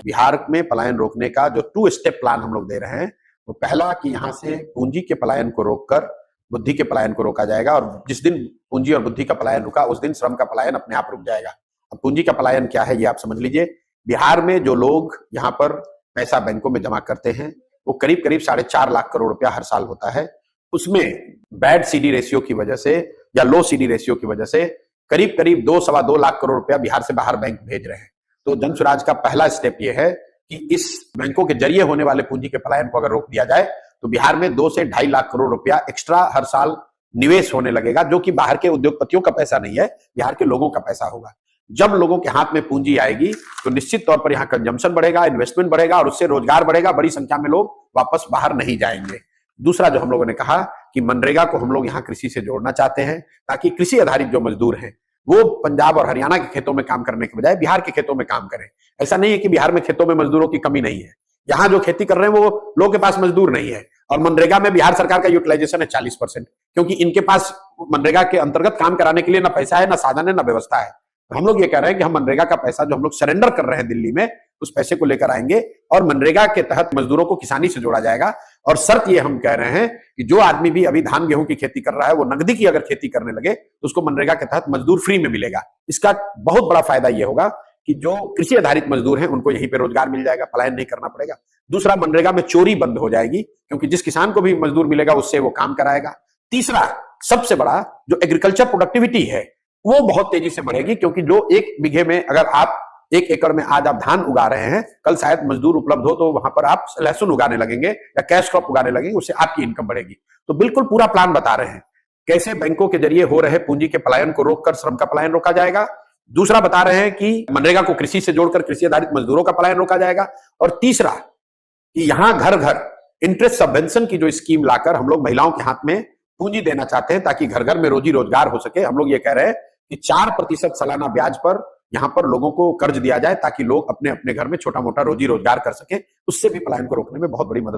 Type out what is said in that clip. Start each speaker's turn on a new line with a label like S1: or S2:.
S1: बिहार में पलायन रोकने का जो 2 स्टेप प्लान हम लोग दे रहे हैं, तो पहला कि यहाँ से पूंजी के पलायन को रोककर बुद्धि के पलायन को रोका जाएगा, और जिस दिन पूंजी और बुद्धि का पलायन रुका उस दिन श्रम का पलायन अपने आप रुक जाएगा। अब पूंजी का पलायन क्या है ये आप समझ लीजिए। बिहार में जो लोग यहाँ पर पैसा बैंकों में जमा करते हैं वो करीब करीब 4.5 लाख करोड़ रुपया हर साल होता है। उसमें बैड सीडी रेशियो की वजह से या लो सीडी रेशियो की वजह से करीब करीब 2-2.25 लाख करोड़ रुपया बिहार से बाहर बैंक भेज रहे हैं। तो जन स्वराज का पहला स्टेप ये है कि इस बैंकों के जरिए होने वाले पूंजी के पलायन को अगर रोक दिया जाए तो बिहार में 2 से 2.5 लाख करोड़ रुपया एक्स्ट्रा हर साल निवेश होने लगेगा, जो कि बाहर के उद्योगपतियों का पैसा नहीं है, बिहार के लोगों का पैसा होगा। जब लोगों के हाथ में पूंजी आएगी तो निश्चित तौर पर यहाँ कंजम्पशन बढ़ेगा, इन्वेस्टमेंट बढ़ेगा और उससे रोजगार बढ़ेगा, बड़ी संख्या में लोग वापस बाहर नहीं जाएंगे। दूसरा जो हम लोगों ने कहा कि मनरेगा को हम लोग यहाँ कृषि से जोड़ना चाहते हैं, ताकि कृषि आधारित जो मजदूर हैं वो पंजाब और हरियाणा के खेतों में काम करने के बजाय बिहार के खेतों में काम करें। ऐसा नहीं है कि बिहार में खेतों में मजदूरों की कमी नहीं है, यहाँ जो खेती कर रहे हैं वो लोगों के पास मजदूर नहीं है। और मनरेगा में बिहार सरकार का यूटिलाइजेशन है 40%, क्योंकि इनके पास मनरेगा के अंतर्गत काम कराने के लिए ना पैसा है, ना साधन है, ना व्यवस्था है। हम लोग ये कह रहे हैं कि हम मनरेगा का पैसा जो हम लोग सरेंडर कर रहे हैं दिल्ली में, उस पैसे को लेकर आएंगे और मनरेगा के तहत मजदूरों को किसानी से जोड़ा जाएगा। और शर्त ये हम कह रहे हैं कि जो आदमी भी अभी धान गेहूं की खेती कर रहा है वो नकदी की अगर खेती करने लगे तो उसको मनरेगा के तहत मजदूर फ्री में मिलेगा। इसका बहुत बड़ा फायदा ये होगा कि जो कृषि आधारित मजदूर हैं उनको यहीं पे रोजगार मिल जाएगा, पलायन नहीं करना पड़ेगा। दूसरा, मनरेगा में चोरी बंद हो जाएगी, क्योंकि जिस किसान को भी मजदूर मिलेगा उससे वो काम कराएगा। तीसरा, सबसे बड़ा जो एग्रीकल्चर प्रोडक्टिविटी है वो बहुत तेजी से बढ़ेगी, क्योंकि जो 1 बीघे में अगर आप 1 एकड़ में आज आप धान उगा रहे हैं, कल शायद मजदूर उपलब्ध हो तो वहां पर आप लहसुन उगाने लगेंगे या कैश क्रॉप उगाने लगेंगे, उससे आपकी इनकम बढ़ेगी। तो बिल्कुल पूरा प्लान बता रहे हैं कैसे बैंकों के जरिए हो रहे पूंजी के पलायन को रोककर श्रम का पलायन रोका जाएगा। दूसरा बता रहे हैं कि मनरेगा को कृषि से जोड़कर कृषि आधारित मजदूरों का पलायन रोका जाएगा। और तीसरा कि यहां घर घर इंटरेस्ट सबवेंशन की जो स्कीम लाकर हम लोग महिलाओं के हाथ में पूंजी देना चाहते हैं, ताकि घर घर में रोजी रोजगार हो सके। हम लोग ये कह रहे हैं कि 4% सालाना ब्याज पर यहां पर लोगों को कर्ज दिया जाए, ताकि लोग अपने अपने घर में छोटा मोटा रोजी रोजगार कर सके। उससे भी पलायन को रोकने में बहुत बड़ी मदद